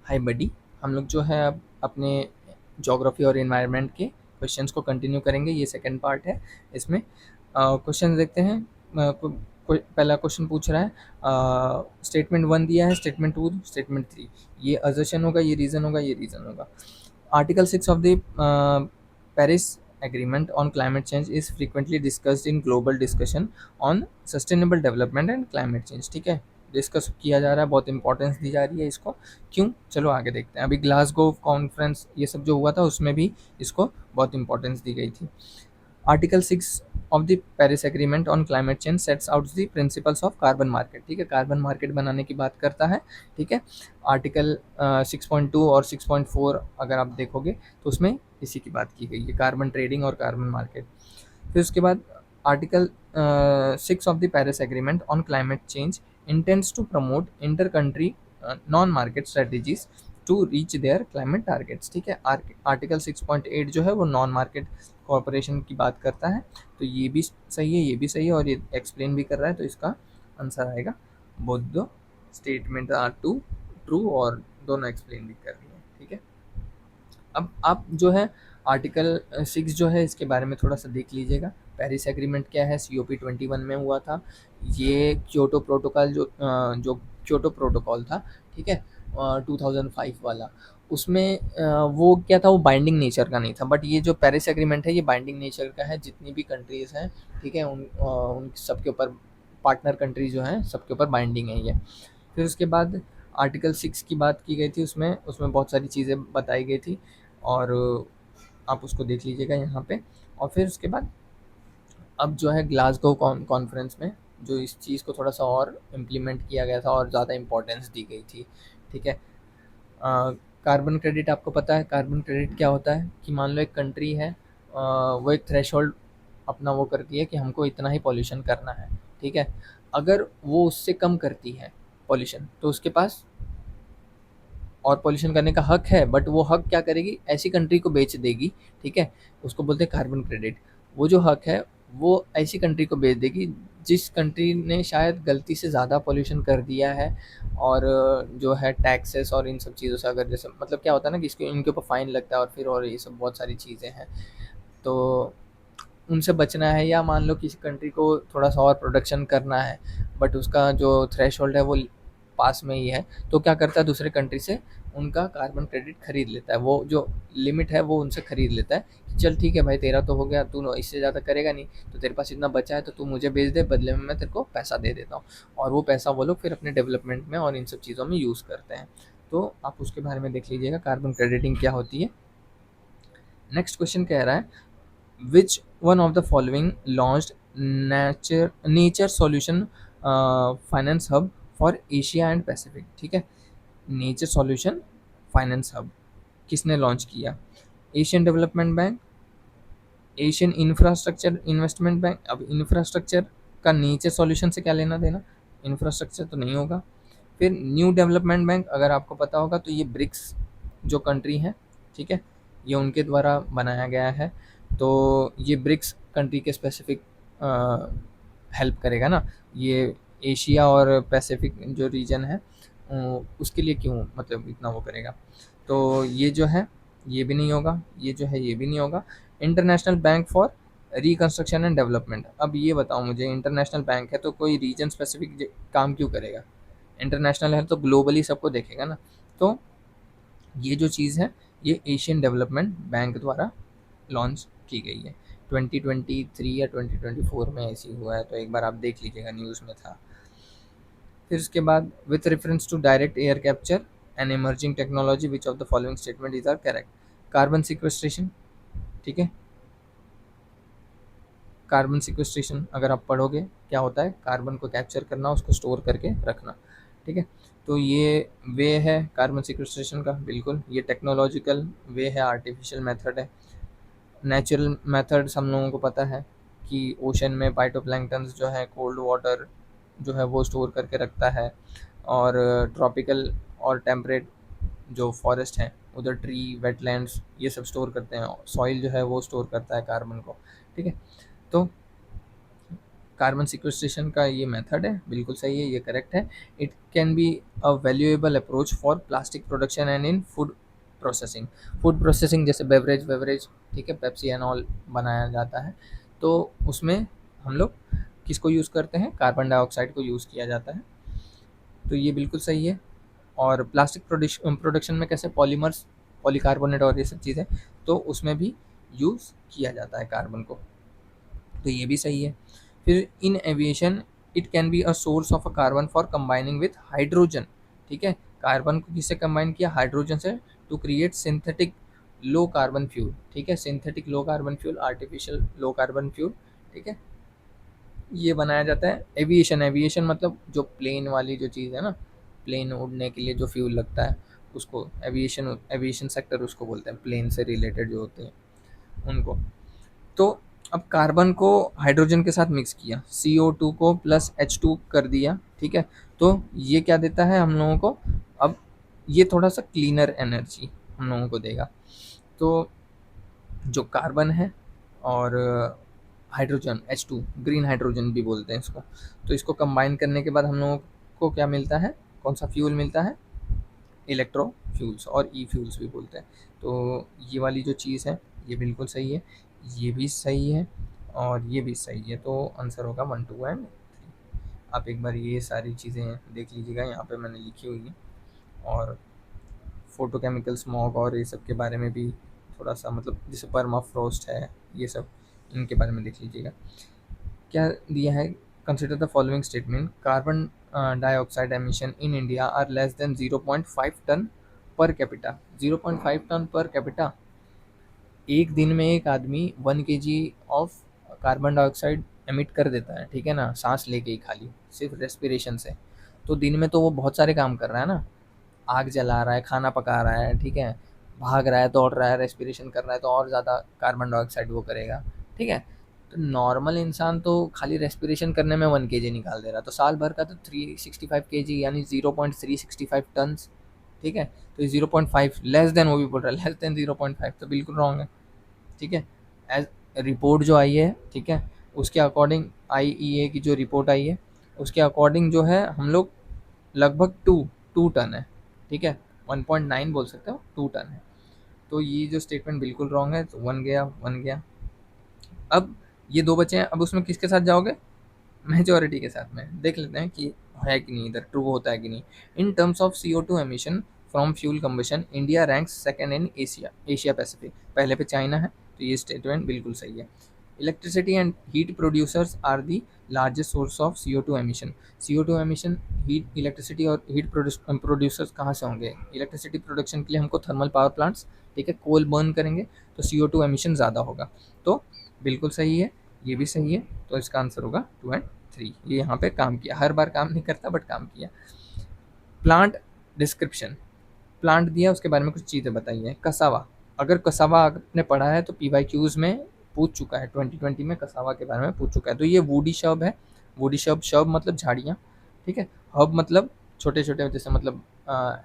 हाय बडी। हम लोग जो है अब अपने ज्योग्राफी और एनवायरनमेंट के क्वेश्चंस को कंटिन्यू करेंगे। ये सेकंड पार्ट है। इसमें क्वेश्चन देखते हैं। पहला क्वेश्चन पूछ रहा है, स्टेटमेंट वन दिया है, स्टेटमेंट टू, स्टेटमेंट थ्री। ये असर्शन होगा, ये रीज़न होगा, ये रीज़न होगा। Article 6 of the Paris agreement on climate change is frequently discussed in global discussion on sustainable development and climate change. ठीक है, डिस्कस किया जा रहा है, बहुत इंपॉर्टेंस दी जा रही है इसको। क्यों, चलो आगे देखते हैं। अभी ग्लासगो कॉन्फ्रेंस ये सब जो हुआ था उसमें भी इसको बहुत इंपॉर्टेंस दी गई थी। Article 6 of the Paris agreement on climate change sets out the principles of carbon market. ठीक है, कार्बन मार्केट बनाने की बात करता है। ठीक है, आर्टिकल 6.2 और 6.4 अगर आप देखोगे तो उसमें इसी की बात की गई है, कार्बन ट्रेडिंग और कार्बन मार्केट। फिर उसके बाद article 6 of the Paris agreement on climate change intends to promote inter country non market strategies to reach their climate targets. ठीक है, आर्टिकल 6.8 जो है वो नॉन मार्केट कॉरपोरेशन की बात करता है। तो ये भी सही है, ये भी सही है, और ये एक्सप्लेन भी कर रहा है। तो इसका आंसर आएगा both the statement are too true, और दोनों एक्सप्लेन भी कर रही है। ठीक है, अब आप जो है आर्टिकल 6 जो है इसके बारे में थोड़ा सा देख लीजिएगा। पेरिस एग्रीमेंट क्या है, COP 21 में हुआ था। ये क्योटो प्रोटोकॉल जो क्योटो प्रोटोकॉल था, ठीक है, 2005 वाला। उसमें वो क्या था, वो बाइंडिंग नेचर का नहीं था। बट ये जो पेरिस एग्रीमेंट है ये बाइंडिंग नेचर का है। जितनी भी कंट्रीज़ हैं, ठीक है, उन सबके ऊपर, पार्टनर कंट्री जो हैं सबके ऊपर बाइंडिंग है ये। फिर उसके बाद आर्टिकल 6 की बात की गई थी, उसमें उसमें बहुत सारी चीज़ें बताई गई थी, और आप उसको देख लीजिएगा यहाँ पे। और फिर उसके बाद अब जो है ग्लासगो कॉन्फ्रेंस में जो इस चीज़ को थोड़ा सा और इम्प्लीमेंट किया गया था और ज़्यादा इम्पोर्टेंस दी गई थी। ठीक है, कार्बन क्रेडिट आपको पता है। कार्बन क्रेडिट क्या होता है कि मान लो एक कंट्री है, वो एक थ्रेशोल्ड अपना वो करती है कि हमको इतना ही पॉल्यूशन करना है। ठीक है, अगर वो उससे कम करती है पॉल्यूशन तो उसके पास और पॉल्यूशन करने का हक है। बट वो हक क्या करेगी, ऐसी कंट्री को बेच देगी। ठीक है, उसको बोलते हैं कार्बन क्रेडिट। वो जो हक है वो ऐसी कंट्री को बेच देगी जिस कंट्री ने शायद गलती से ज़्यादा पॉल्यूशन कर दिया है। और जो है टैक्सेस और इन सब चीज़ों से, अगर जैसे मतलब क्या होता है ना कि इसके इनके ऊपर फाइन लगता है, और फिर और ये सब बहुत सारी चीज़ें हैं। तो उनसे बचना है, या मान लो किसी कंट्री को थोड़ा सा और प्रोडक्शन करना है बट उसका जो थ्रेशोल्ड है वो पास में ही है, तो क्या करता है दूसरे कंट्री से उनका कार्बन क्रेडिट खरीद लेता है। वो जो लिमिट है वो उनसे खरीद लेता है कि चल ठीक है भाई, तेरा तो हो गया, तू इससे ज़्यादा करेगा नहीं, तो तेरे पास इतना बचा है तो तू मुझे बेच दे, बदले में मैं तेरे को पैसा दे देता हूँ। और वो पैसा वो लोग फिर अपने डेवलपमेंट में और इन सब चीज़ों में यूज़ करते हैं। तो आप उसके बारे में देख लीजिएगा कार्बन क्रेडिटिंग क्या होती है। नेक्स्ट क्वेश्चन कह रहा है, which one of the following launched nature solution finance hub for Asia and Pacific। ठीक है, नेचर सॉल्यूशन फाइनेंस हब किसने लॉन्च किया? Asian development bank, Asian infrastructure investment bank. अब इंफ्रास्ट्रक्चर का नेचर सॉल्यूशन से क्या लेना देना, इंफ्रास्ट्रक्चर तो नहीं होगा। फिर न्यू डेवलपमेंट बैंक, अगर आपको पता होगा तो ये ब्रिक्स जो कंट्री है, ठीक है, ये उनके द्वारा बनाया गया है। तो ये ब्रिक्स कंट्री के स्पेसिफिक हेल्प करेगा ना। ये एशिया और पैसिफिक जो रीजन है उसके लिए क्यों मतलब इतना वो करेगा। तो ये जो है ये भी नहीं होगा, ये जो है ये भी नहीं होगा। International bank for reconstruction and development. अब ये बताओ मुझे, इंटरनेशनल बैंक है तो कोई रीजन स्पेसिफिक काम क्यों करेगा? इंटरनेशनल है तो ग्लोबली सबको देखेगा ना। तो ये जो चीज़ है ये एशियन डेवलपमेंट बैंक द्वारा लॉन्च की गई है। 2023 या 2024 में ऐसी हुआ है, तो एक बार आप देख लीजिएगा, न्यूज़ में था। फिर उसके बाद with reference to direct air capture and emerging technology which of the following statement is are correct? Carbon sequestration. ठीक है, कार्बन सिक्वेस्ट्रेशन अगर आप पढ़ोगे क्या होता है, कार्बन को कैप्चर करना, उसको स्टोर करके रखना। ठीक है, तो ये वे है कार्बन सिक्वेस्ट्रेशन का, बिल्कुल। ये टेक्नोलॉजिकल वे है, आर्टिफिशियल मेथड है। नेचुरल मेथड्स हम लोगों को पता है कि ओशन में फाइटोप्लैंक्टन्स जो है कोल्ड वाटर जो है वो स्टोर करके रखता है। और ट्रॉपिकल और टेम्परेट जो फॉरेस्ट हैं उधर ट्री वेटलैंड्स ये सब स्टोर करते हैं, सॉइल जो है वो स्टोर करता है कार्बन को। ठीक है, तो कार्बन सिक्वेस्ट्रेशन का ये मेथड है, बिल्कुल सही है, ये करेक्ट है। It can be a valuable approach for plastic production and in food processing. Food processing जैसे बेवरेज, ठीक है, पेप्सी एंड ऑल बनाया जाता है, तो उसमें हम लोग किसको यूज़ करते हैं, कार्बन डाइऑक्साइड को यूज़ किया जाता है, तो ये बिल्कुल सही है। और प्लास्टिक प्रोडक्शन में कैसे पॉलीमर्स, पॉलीकार्बोनेट और ये सब चीज़ें, तो उसमें भी यूज़ किया जाता है कार्बन को, तो ये भी सही है। फिर in aviation it can be a source of a carbon for combining with hydrogen, ठीक है, कार्बन को किससे कंबाइन किया, हाइड्रोजन से, to create synthetic low carbon fuel, ठीक है, synthetic low carbon fuel, artificial low carbon fuel, ठीक है, ये बनाया जाता है। एविएशन मतलब जो प्लेन वाली जो चीज़ है ना, प्लेन उड़ने के लिए जो फ्यूल लगता है, उसको एविएशन, एविएशन सेक्टर उसको बोलते हैं, प्लेन से रिलेटेड जो होते हैं उनको। तो अब कार्बन को हाइड्रोजन के साथ मिक्स किया, CO2 को प्लस H2 कर दिया, ठीक है, तो ये क्या देता है हम लोगों को, अब ये थोड़ा सा क्लीनर एनर्जी हम लोगों को देगा। तो जो कार्बन है और हाइड्रोजन H2, ग्रीन हाइड्रोजन भी बोलते हैं इसको, तो इसको कंबाइन करने के बाद हम लोगों को क्या मिलता है, कौन सा फ्यूल मिलता है, इलेक्ट्रो फ्यूल्स और ई फ्यूल्स भी बोलते हैं। तो ये वाली जो चीज़ है ये बिल्कुल सही है, ये भी सही है और ये भी सही है, तो आंसर होगा 1 2 एंड 3। आप एक बार ये सारी चीज़ें देख लीजिएगा, यहाँ पे मैंने लिखी हुई है, और फोटोकेमिकल स्मॉग और ये सब के बारे में भी थोड़ा सा, मतलब जैसे परमाफ्रॉस्ट है, ये सब इनके बारे में देख लीजिएगा। क्या दिया है, consider the following statement, carbon dioxide emission in India are less than 0.5 ton per capita. 0.5 ton per capita, एक दिन में एक आदमी 1 kg of carbon dioxide emit कर देता है, ठीक है ना, सांस लेके ही, खाली सिर्फ रेस्पिरेशन से। तो दिन में तो वो बहुत सारे काम कर रहा है ना, आग जला रहा है, खाना पका रहा है, ठीक है, भाग रहा है, दौड़ रहा है, रेस्पिरेशन कर रहा है, तो और ज़्यादा कार्बन डाइऑक्साइड वो करेगा, ठीक है। तो नॉर्मल इंसान तो खाली रेस्पिरेशन करने में 1 kg निकाल दे रहा है, तो साल भर का तो 365 kg, यानी 0.365 टन, ठीक है। तो 0.5 लेस देन, वो भी बोल रहा है लेस देन 0.5, तो बिल्कुल रॉन्ग है, ठीक है। एज रिपोर्ट जो आई है, ठीक है, उसके अकॉर्डिंग, IEA की जो रिपोर्ट आई है उसके अकॉर्डिंग जो है हम लोग लगभग टू टन है, ठीक है, 1.9 बोल सकते हो, 2 टन है। तो ये जो स्टेटमेंट बिल्कुल रॉन्ग है, तो 1 गया। अब ये 2 बचे हैं, अब उसमें किसके साथ जाओगे, मेजोरिटी के साथ में, देख लेते हैं कि है कि नहीं, इधर ट्रू होता है कि नहीं। In terms of CO2 emission from fuel combustion, India ranks second in Asia Pacific, पहले पे चाइना है, तो ये स्टेटमेंट बिल्कुल सही है। Electricity and heat producers are the largest source of CO2 emission. CO2 emission, heat, electricity और heat producers कहाँ से होंगे, इलेक्ट्रिसिटी प्रोडक्शन के लिए हमको थर्मल पावर प्लांट्स, ठीक है, कोल बर्न करेंगे तो CO2 एमिशन ज़्यादा होगा, तो बिल्कुल सही है, ये भी सही है, तो इसका आंसर होगा 2 एंड 3। ये यहाँ पे काम किया, हर बार काम नहीं करता बट काम किया। प्लांट डिस्क्रिप्शन, प्लांट दिया, उसके बारे में कुछ चीज़ें बताइए। कसावा, अगर कसावा आपने पढ़ा है तो PYQs में पूछ चुका है, 2020 में कसावा के बारे में पूछ चुका है। तो ये वुडी शब है, वुडी शब, शब मतलब झाड़ियाँ, ठीक है, हब मतलब छोटे छोटे, जैसे मतलब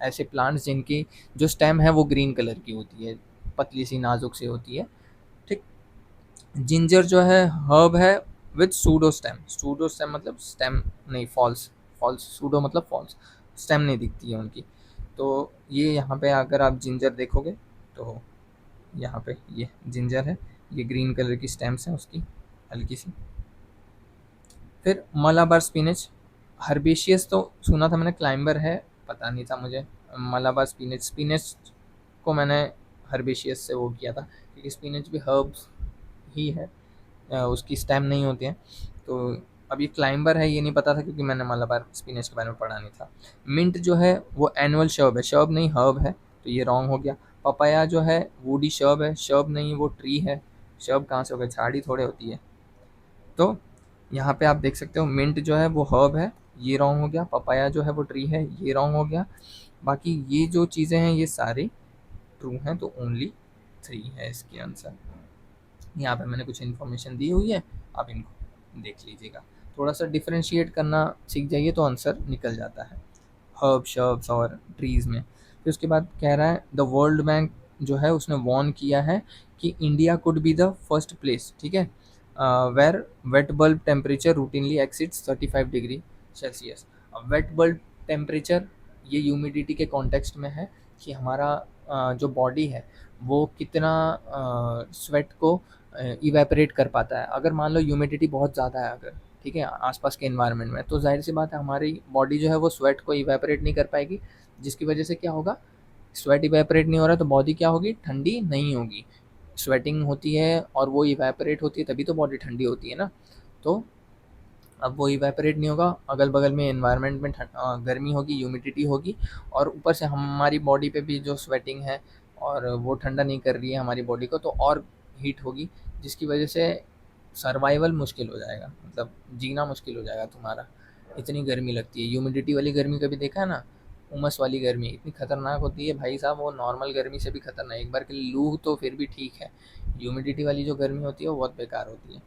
ऐसे प्लांट्स जिनकी जो स्टेम है वो ग्रीन कलर की होती है, पतली सी नाजुक सी होती है, ठीक। जिंजर जो है हर्ब है with pseudo stem, pseudo stem मतलब स्टेम नहीं, फॉल्स, फॉल्स, सूडो मतलब फॉल्स, स्टेम नहीं दिखती है उनकी। तो ये यहाँ पे अगर आप जिंजर देखोगे तो यहाँ पे ये जिंजर है, ये ग्रीन कलर की स्टेम्स हैं उसकी, हल्की सी। फिर मलाबार स्पिनच, हर्बेशियस तो सुना था मैंने, क्लाइंबर है, पता नहीं था मुझे। मलाबार स्पिनच, स्पिनच को मैंने हर्बेशियस से वो किया था, क्योंकि स्पिनच भी हर्ब्स ही है, उसकी स्टेम नहीं होती है। तो अब ये क्लाइंबर है ये नहीं पता था, क्योंकि मैंने मलाबार स्पिनच के बारे में पढ़ा नहीं था। मिंट जो है वो एनुअल शर्ब है, शर्ब नहीं हर्ब है, तो ये रॉन्ग हो गया। पपाया जो है वुडी शर्ब है, शर्ब नहीं वो ट्री है, शर्ब कहाँ से हो गया, झाड़ी थोड़े होती है। तो यहाँ पे आप देख सकते हो मिंट जो है वो हर्ब है, ये रॉन्ग हो गया। पपाया जो है वो ट्री है, ये रॉन्ग हो गया। बाकी ये जो चीज़ें हैं ये सारी ट्रू हैं, तो ओनली 3 है इसकी आंसर। यहाँ पे मैंने कुछ इन्फॉर्मेशन दी हुई है, आप इनको देख लीजिएगा, थोड़ा सा डिफ्रेंशिएट करना सीख जाइए तो आंसर निकल जाता है हर्ब, शर्ब्स और ट्रीज़ में। फिर उसके बाद कह रहा है द वर्ल्ड बैंक जो है उसने वॉर्न किया है कि India could be the first place, ठीक है, where wet bulb temperature routinely exceeds 35 degree Celsius. अब वेट बल्ब टेम्परेचर ये ह्यूमिडिटी के कॉन्टेक्स्ट में है कि हमारा जो बॉडी है वो कितना स्वेट को इवेपरेट कर पाता है। अगर मान लो ह्यूमिडिटी बहुत ज़्यादा है अगर, ठीक है, आसपास के इन्वायरमेंट में, तो जाहिर सी बात है हमारी बॉडी जो है वो स्वेट को इवेपरेट नहीं कर पाएगी, जिसकी वजह से क्या होगा, स्वेट इवेपरेट नहीं हो रहा तो बॉडी क्या होगी, ठंडी नहीं होगी। स्वेटिंग होती है और वो इवेपरेट होती है तभी तो बॉडी ठंडी होती है ना। तो अब वो इवेपरेट नहीं होगा, अगल बगल में एनवायरनमेंट में गर्मी होगी, ह्यूमिडिटी होगी, और ऊपर से हमारी बॉडी पे भी जो स्वेटिंग है और वो ठंडा नहीं कर रही है हमारी बॉडी को, तो और हीट होगी, जिसकी वजह से सर्वाइवल मुश्किल हो जाएगा, मतलब जीना मुश्किल हो जाएगा तुम्हारा। इतनी गर्मी लगती है। ह्यूमिडिटी वाली गर्मी कभी देखा है ना, उमस वाली गर्मी इतनी खतरनाक होती है भाई साहब, वो नॉर्मल गर्मी से भी खतरनाक। एक बार के लिए लू तो फिर भी ठीक है, ह्यूमिडिटी वाली जो गर्मी होती है वो बहुत बेकार होती है।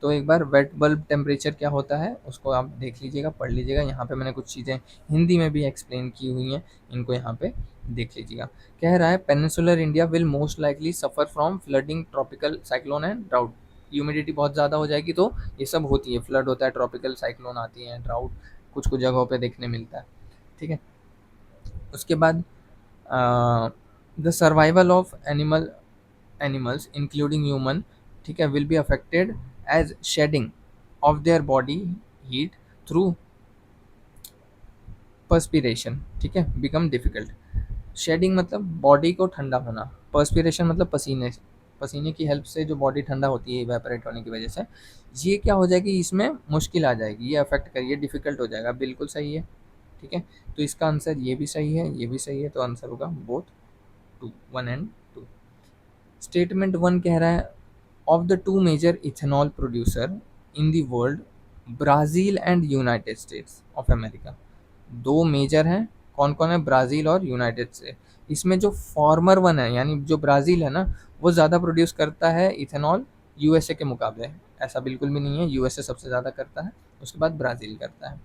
तो एक बार वेट बल्ब टेम्परेचर क्या होता है उसको आप देख लीजिएगा, पढ़ लीजिएगा। यहाँ पे मैंने कुछ चीज़ें हिंदी में भी एक्सप्लेन की हुई हैं, इनको यहाँ पे देख लीजिएगा। कह रहा है peninsular India will most likely suffer from flooding, tropical cyclone and drought. Humidity बहुत ज़्यादा हो जाएगी तो ये सब होती है, फ्लड होता है, ट्रॉपिकल साइक्लोन आती हैं, ड्राउट कुछ कुछ जगहों पे देखने मिलता है, ठीक है। उसके बाद the survival of animals including human, ठीक है, will be affected as shedding of their body heat through perspiration, ठीक है, बिकम डिफिकल्ट। शेडिंग मतलब बॉडी को ठंडा होना, पर्स्पिरेशन मतलब पसीने से, पसीने की हेल्प से जो बॉडी ठंडा होती है इवेपोरेट होने की वजह से, ये क्या हो जाएगी, इसमें मुश्किल आ जाएगी, ये अफेक्ट करिए, डिफिकल्ट हो जाएगा। बिल्कुल सही है, ठीक है। तो इसका आंसर ये भी सही है, ये भी सही है, तो आंसर होगा बोथ, 1 and 2। स्टेटमेंट 1 कह रहा है of the two major ethanol producer in the world, Brazil and United States of America. दो मेजर हैं, कौन कौन है, ब्राज़ील और यूनाइटेड स्टेट्स। इसमें जो फॉर्मर वन है यानी जो ब्राज़ील है ना, वो ज़्यादा प्रोड्यूस करता है इथेनॉल यूएसए के मुकाबले। ऐसा बिल्कुल भी नहीं है, यूएसए सबसे ज़्यादा करता है, उसके बाद ब्राज़ील करता है।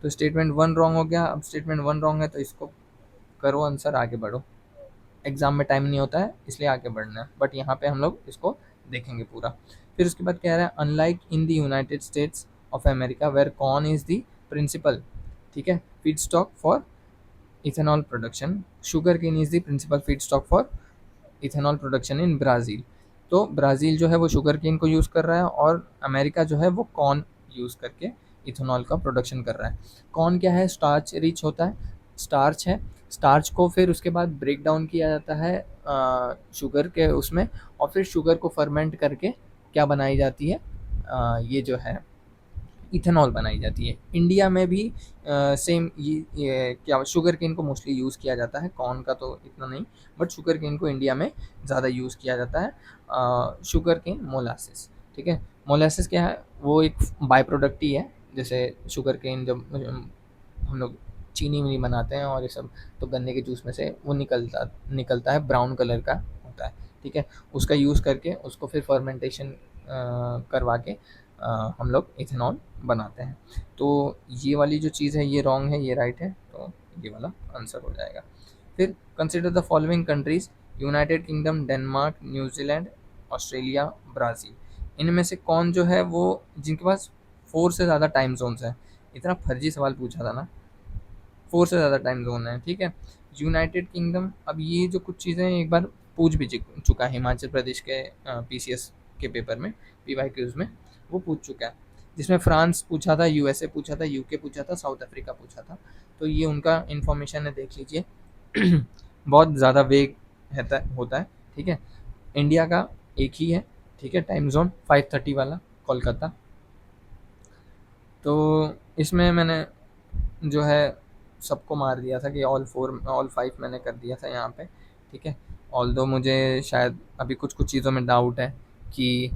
तो स्टेटमेंट 1 रॉन्ग हो गया। अब स्टेटमेंट 1 रॉन्ग है तो इसको करो आंसर, आगे बढ़ो। एग्ज़ाम में टाइम नहीं होता है इसलिए आगे बढ़ना है, बट यहाँ पे हम लोग इसको देखेंगे पूरा। फिर उसके बाद कह रहा है unlike in the United States of America where corn is the principal, ठीक है, feedstock for ethanol production, sugarcane is the principal feedstock for ethanol production in Brazil. तो ब्राज़ील जो है वो शुगर केन को use कर रहा है और अमेरिका जो है वो कॉर्न यूज़ करके इथेनॉल का प्रोडक्शन कर रहा है। कॉर्न क्या है, स्टार्च रिच होता है, स्टार्च है, स्टार्च को फिर उसके बाद ब्रेक डाउन किया जाता है शुगर के उसमें, और फिर शुगर को फर्मेंट करके क्या बनाई जाती है, ये जो है इथेनॉल बनाई जाती है। इंडिया में भी सेम ये क्या शुगर केन को मोस्टली यूज़ किया जाता है, कॉर्न का तो इतना नहीं, बट शुगर केन को इंडिया में ज़्यादा यूज़ किया जाता है। शुगर केन मोलासिस, ठीक है। मोलासिस क्या है, वो एक बाय प्रोडक्ट ही है, जैसे शुगर केन जब हम लोग चीनी वीनी बनाते हैं और ये सब, तो गन्ने के जूस में से वो निकलता है, ब्राउन कलर का होता है, ठीक है। उसका यूज़ करके उसको फिर फर्मेंटेशन करवा के हम लोग इथेनॉल बनाते हैं। तो ये वाली जो चीज़ है ये रॉन्ग है, ये राइट है, तो ये वाला आंसर हो जाएगा। फिर consider the following countries, United kingdom, Denmark, New Zealand, Australia, Brazil. इनमें से कौन जो है वो जिनके पास 4 से ज़्यादा टाइम ज़ोन्स हैं। इतना फर्जी सवाल पूछा था ना, 4 से ज़्यादा टाइम ज़ोन है, ठीक है। यूनाइटेड किंगडम, अब ये जो कुछ चीज़ें हैं एक बार पूछ भी चुका है हिमाचल प्रदेश के पीसीएस के पेपर में, पीवाईक्यूज़ में वो पूछ चुका है, जिसमें फ्रांस पूछा था, यूएसए पूछा था, यूके पूछा था, साउथ अफ्रीका पूछा था। तो ये उनका इन्फॉर्मेशन है, देख लीजिए। बहुत ज़्यादा वेग होता है, ठीक है। इंडिया का एक ही है, ठीक है, टाइम जोन 5:30 वाला, कोलकाता। तो इसमें मैंने जो है सबको मार दिया था कि ऑल 5 मैंने कर दिया था यहाँ पे, ठीक है। ऑल्दो मुझे शायद अभी कुछ कुछ चीज़ों में डाउट है कि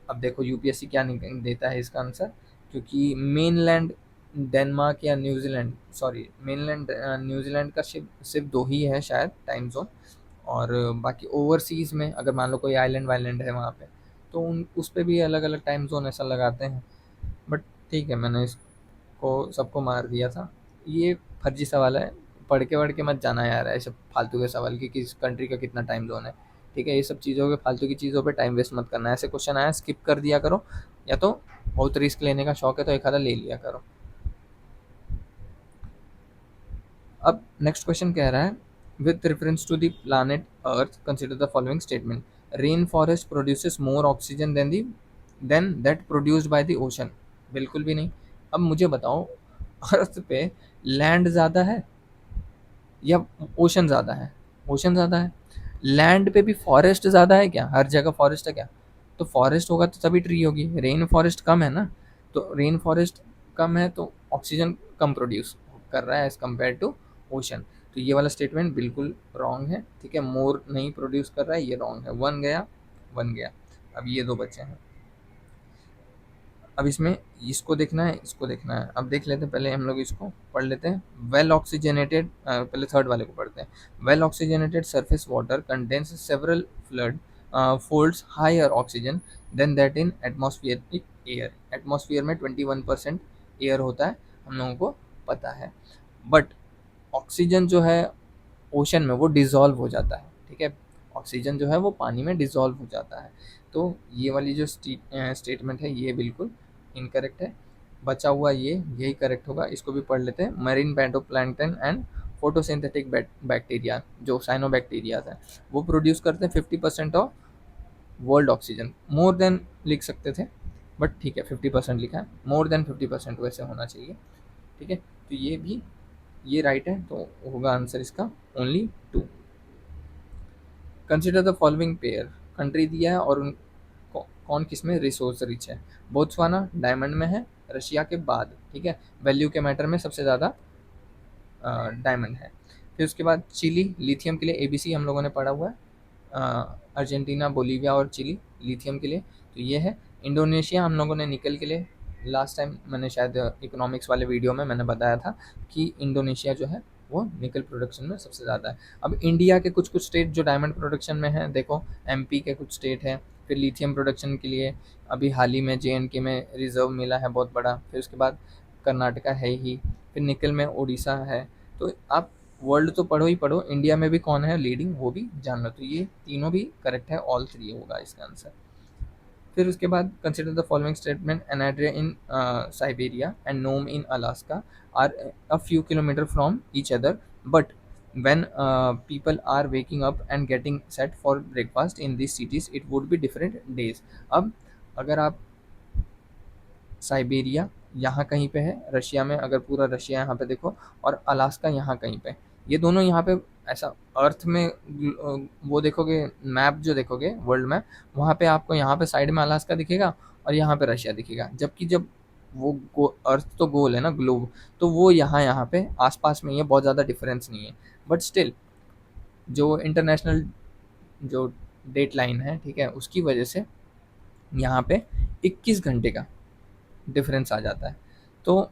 अब देखो यूपीएससी क्या देता है इसका आंसर, क्योंकि मेनलैंड डेनमार्क या न्यूजीलैंड, सॉरी मेनलैंड न्यूजीलैंड का सिर्फ 2 ही है शायद टाइम जोन, और बाकी ओवरसीज़ में अगर मान लो कोई आइलैंड वाइलैंड है वहाँ पे, तो उस पर भी अलग अलग टाइम जोन ऐसा लगाते हैं। बट ठीक है, मैंने इसको सबको मार दिया था। ये फर्जी सवाल है, पढ़ के मत जाना यार ऐसे फालतू के सवाल कि किस कंट्री का कितना टाइम जोन है, ठीक है, ये सब चीज़ों पे, फालतू की चीज़ों पे टाइम वेस्ट मत करना। ऐसे क्वेश्चन आया स्किप कर दिया करो, या तो बहुत रिस्क लेने का शौक है तो एक आधा ले लिया करो। अब नेक्स्ट क्वेश्चन कह रहा है, with reference to the planet Earth consider the following statement. Rainforest produces more oxygen than that produced by the ocean. बिल्कुल भी नहीं। अब मुझे बताओ, अर्थ पे लैंड ज़्यादा है या ओशन ज़्यादा है? ओशन ज़्यादा है। लैंड पे भी फॉरेस्ट ज़्यादा है क्या? हर जगह फॉरेस्ट है क्या? तो फॉरेस्ट होगा तो तभी ट्री होगी। रेन फॉरेस्ट कम है ना, तो रेन फॉरेस्ट कम है तो ऑक्सीजन कम प्रोड्यूस कर रहा है एज़ कम्पेयर टू ओशन। तो ये वाला स्टेटमेंट बिल्कुल रॉन्ग है, ठीक है। मोर नहीं प्रोड्यूस कर रहा है, ये रॉन्ग है। वन गया, वन गया। अब ये दो बचे हैं। अब इसमें इसको देखना है, इसको देखना है। अब देख लेते हैं, पहले हम लोग इसको पढ़ लेते हैं। वेल ऑक्सीजनेटेड, पहले थर्ड वाले को पढ़ते हैं। Well oxygenated surface water contains several flood folds higher oxygen than that in atmospheric air. Atmosphere में 21% एयर होता है, हम लोगों को पता है। बट ऑक्सीजन जो है ओशन में वो डिज़ोल्व हो जाता है, ठीक है। ऑक्सीजन जो है वो पानी में डिज़ोल्व हो जाता है। तो ये वाली जो स्टेटमेंट है ये बिल्कुल इनकरेक्ट है। बचा हुआ ये यही करेक्ट होगा। इसको भी पढ़ लेते हैं। मरीन पैटोप्लैंक्टन एंड फोटोसिंथेटिक बैक्टीरिया, जो साइनोबैक्टीरिया है, वो प्रोड्यूस करते हैं 50% of world oxygen. More than लिख सकते थे, बट ठीक है 50% लिखा है। मोर देन 50% वैसे होना चाहिए, ठीक है। तो ये भी ये राइट है, तो होगा आंसर इसका only 2। Consider the following pair. Country दिया है और कौन किस में रिसोर्स रिच है। बोत्सवाना डायमंड में है रशिया के बाद, ठीक है। वैल्यू के मैटर में सबसे ज़्यादा डायमंड है। फिर उसके बाद चिली लिथियम के लिए, एबीसी हम लोगों ने पढ़ा हुआ है। अर्जेंटीना, बोलीविया और चिली लिथियम के लिए, तो ये है। इंडोनेशिया हम लोगों ने निकल के लिए, लास्ट टाइम मैंने शायद इकोनॉमिक्स वाले वीडियो में मैंने बताया था कि इंडोनेशिया जो है वो निकल प्रोडक्शन में सबसे ज़्यादा है। अब इंडिया के कुछ कुछ स्टेट जो डायमंड प्रोडक्शन में है, देखो एमपी के कुछ स्टेट है। फिर लिथियम प्रोडक्शन के लिए अभी हाल ही में जेएनके में रिजर्व मिला है बहुत बड़ा। फिर उसके बाद कर्नाटका है ही। फिर निकल में उड़ीसा है। तो आप वर्ल्ड तो पढ़ो ही पढ़ो, इंडिया में भी कौन है लीडिंग वो भी जान लो। तो ये तीनों भी करेक्ट है, ऑल थ्री होगा इसका आंसर। फिर उसके बाद consider the following statement. Anadyr in Siberia and Nome in Alaska are a few kilometres from each other, but when people are waking up and getting set for breakfast in these cities it would be different days। अब अगर आप Siberia यहाँ कहीं पे है Russia में, अगर पूरा रशिया यहाँ पे देखो, और अलास्का यहाँ कहीं पे, ये दोनों यहाँ पे ऐसा अर्थ में वो देखोगे मैप, जो देखोगे वर्ल्ड मैप, वहाँ पे आपको यहाँ पे साइड में अलास्का दिखेगा और यहाँ पे रशिया दिखेगा। जबकि जब वो अर्थ तो गोल है ना, ग्लोब, तो वो यहाँ यहाँ पे आसपास में ही है, बहुत ज़्यादा डिफरेंस नहीं है। बट स्टिल जो इंटरनेशनल जो डेट लाइन है, ठीक है, उसकी वजह से यहाँ पे 21 घंटे का डिफरेंस आ जाता है। तो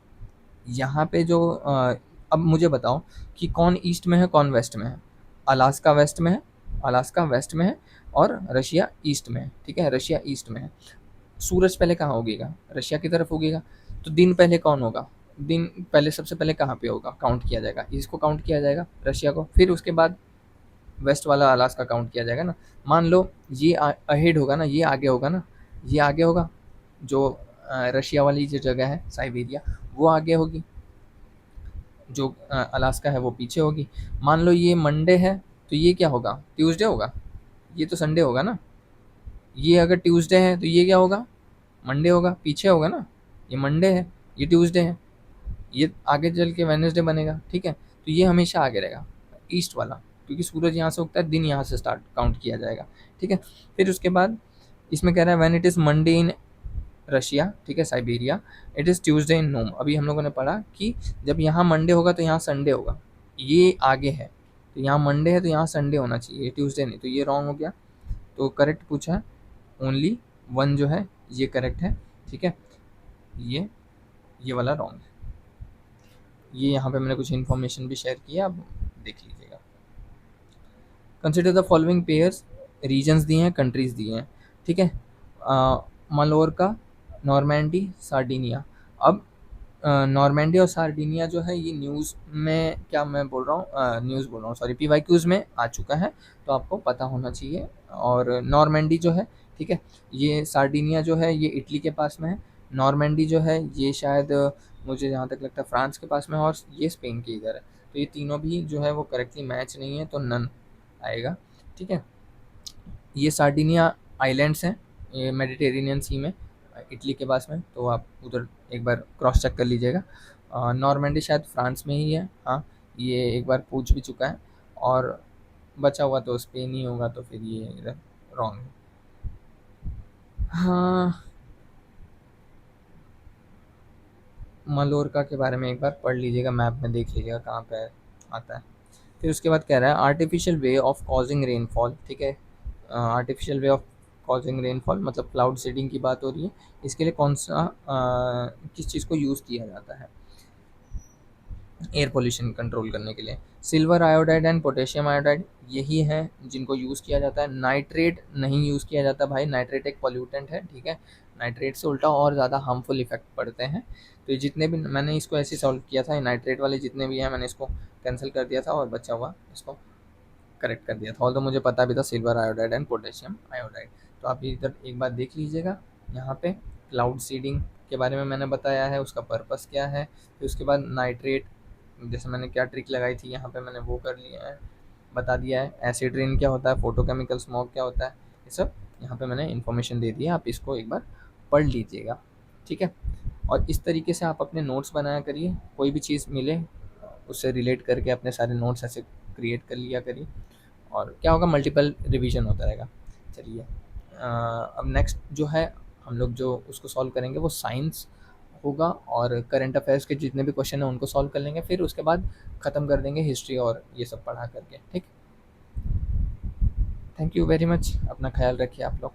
यहाँ पे जो अब मुझे बताओ कि कौन ईस्ट में है कौन वेस्ट में है। अलास्का वेस्ट में है, अलास्का वेस्ट में है, और रशिया ईस्ट में है, ठीक है। रशिया ईस्ट में है। सूरज पहले कहाँ उगेगा? रशिया की तरफ उगेगा। तो दिन पहले कौन होगा? दिन पहले सबसे पहले कहाँ पे होगा, काउंट किया जाएगा? इसको काउंट किया जाएगा, रशिया को। फिर उसके बाद वेस्ट वाला अलास्का काउंट किया जाएगा ना। मान लो ये अहेड होगा ना, ये आगे होगा ना, ये आगे होगा। जो रशिया वाली जो जगह है साइबेरिया, वो आगे होगी। जो अलास्का है वो पीछे होगी। मान लो ये मंडे है तो ये क्या होगा? ट्यूसडे होगा। ये तो संडे होगा ना। ये अगर ट्यूसडे है तो ये क्या होगा? मंडे होगा, पीछे होगा ना। ये मंडे है, ये ट्यूसडे है, ये आगे चल के वेडनेसडे बनेगा, ठीक है। तो ये हमेशा आगे रहेगा, ईस्ट वाला, क्योंकि सूरज यहाँ से उगता है, दिन यहाँ से स्टार्ट काउंट किया जाएगा, ठीक है। फिर उसके बाद इसमें कह रहा है when it is Monday in Russia, ठीक है, साइबेरिया, इट इज़ ट्यूसडे इन नोम। अभी हम लोगों ने पढ़ा कि जब यहाँ मंडे होगा तो यहाँ संडे होगा, ये आगे है। तो यहाँ मंडे है तो यहाँ संडे होना चाहिए, ट्यूसडे नहीं। तो ये रॉन्ग हो गया। तो करेक्ट पूछा है, ओनली वन जो है ये करेक्ट है, ठीक है। ये वाला रॉन्ग है। ये यहाँ पे मैंने कुछ इन्फॉर्मेशन भी शेयर किया, आप देख लीजिएगा। Consider the following pairs. Regions दिए हैं, कंट्रीज दिए हैं, ठीक है। Mallorca, Normandy, Sardinia. अब नॉर्मैंडी और सार्डिनिया जो है ये न्यूज़ में, क्या मैं बोल रहा हूँ, न्यूज़ बोल रहा हूँ सॉरी, पीवाईक्यूज़ में आ चुका है, तो आपको पता होना चाहिए। और नॉर्मैंडी जो है, ठीक है, ये सार्डिनिया जो है ये इटली के पास में है। नॉर्मैंडी जो है ये शायद मुझे जहाँ तक लगता है फ्रांस के पास में है, और ये स्पेन के इधर है। तो ये तीनों भी जो है वो करेक्टली मैच नहीं है, तो नन आएगा, ठीक है। ये सार्डिनिया आइलैंड्स हैं, ये मेडिटेरेनियन सी में, इटली के पास में, तो आप उधर एक बार क्रॉस चेक कर लीजिएगा। नॉर्मैंडी शायद फ्रांस में ही है, हाँ, ये एक बार पूछ भी चुका है। और बचा हुआ तो स्पेन ही होगा, तो फिर ये इधर रॉन्ग है। हाँ, मलोरका के बारे में एक बार पढ़ लीजिएगा, मैप में देख लीजिएगा कहाँ पे आता है। फिर उसके बाद कह रहा है artificial way of causing rainfall, ठीक है। Artificial way of causing rainfall मतलब क्लाउड सीडिंग की बात हो रही है। इसके लिए कौन सा किस चीज़ को यूज़ किया जाता है एयर पोल्यूशन कंट्रोल करने के लिए? Silver iodide and potassium iodide यही है जिनको यूज़ किया जाता है। नाइट्रेट नहीं यूज़ किया जाता भाई, नाइट्रेट एक पॉल्यूटेंट है, ठीक है। नाइट्रेट से उल्टा और ज़्यादा हार्मफुल इफेक्ट पड़ते हैं। तो ये जितने भी मैंने इसको ऐसे सॉल्व किया था, नाइट्रेट वाले जितने भी हैं मैंने इसको कैंसिल कर दिया था, और बचा हुआ इसको करेक्ट कर दिया था। ऑल्दो मुझे पता भी था silver iodide and potassium iodide. तो आप इधर एक बार देख लीजिएगा, यहाँ पे क्लाउड सीडिंग के बारे में मैंने बताया है, उसका पर्पस क्या है। फिर उसके बाद नाइट्रेट, जैसे मैंने क्या ट्रिक लगाई थी यहाँ पे मैंने वो कर लिया है, बता दिया है। एसिड रेन क्या होता है, फोटोकेमिकल स्मॉग क्या होता है, ये सब यहाँ पे मैंने इन्फॉर्मेशन दे दी है। आप इसको एक बार पढ़ लीजिएगा, ठीक है। और इस तरीके से आप अपने नोट्स बनाया करिए, कोई भी चीज़ मिले उससे रिलेट करके अपने सारे नोट्स ऐसे क्रिएट कर लिया करिए, और क्या होगा, मल्टीपल रिवीजन होता रहेगा। चलिए, अब नेक्स्ट जो है हम लोग जो उसको सॉल्व करेंगे वो साइंस होगा, और करंट अफेयर्स के जितने भी क्वेश्चन हैं उनको सॉल्व कर लेंगे। फिर उसके बाद ख़त्म कर देंगे हिस्ट्री और ये सब पढ़ा करके, ठीक। थैंक यू वेरी मच, अपना ख्याल रखिए आप लोग।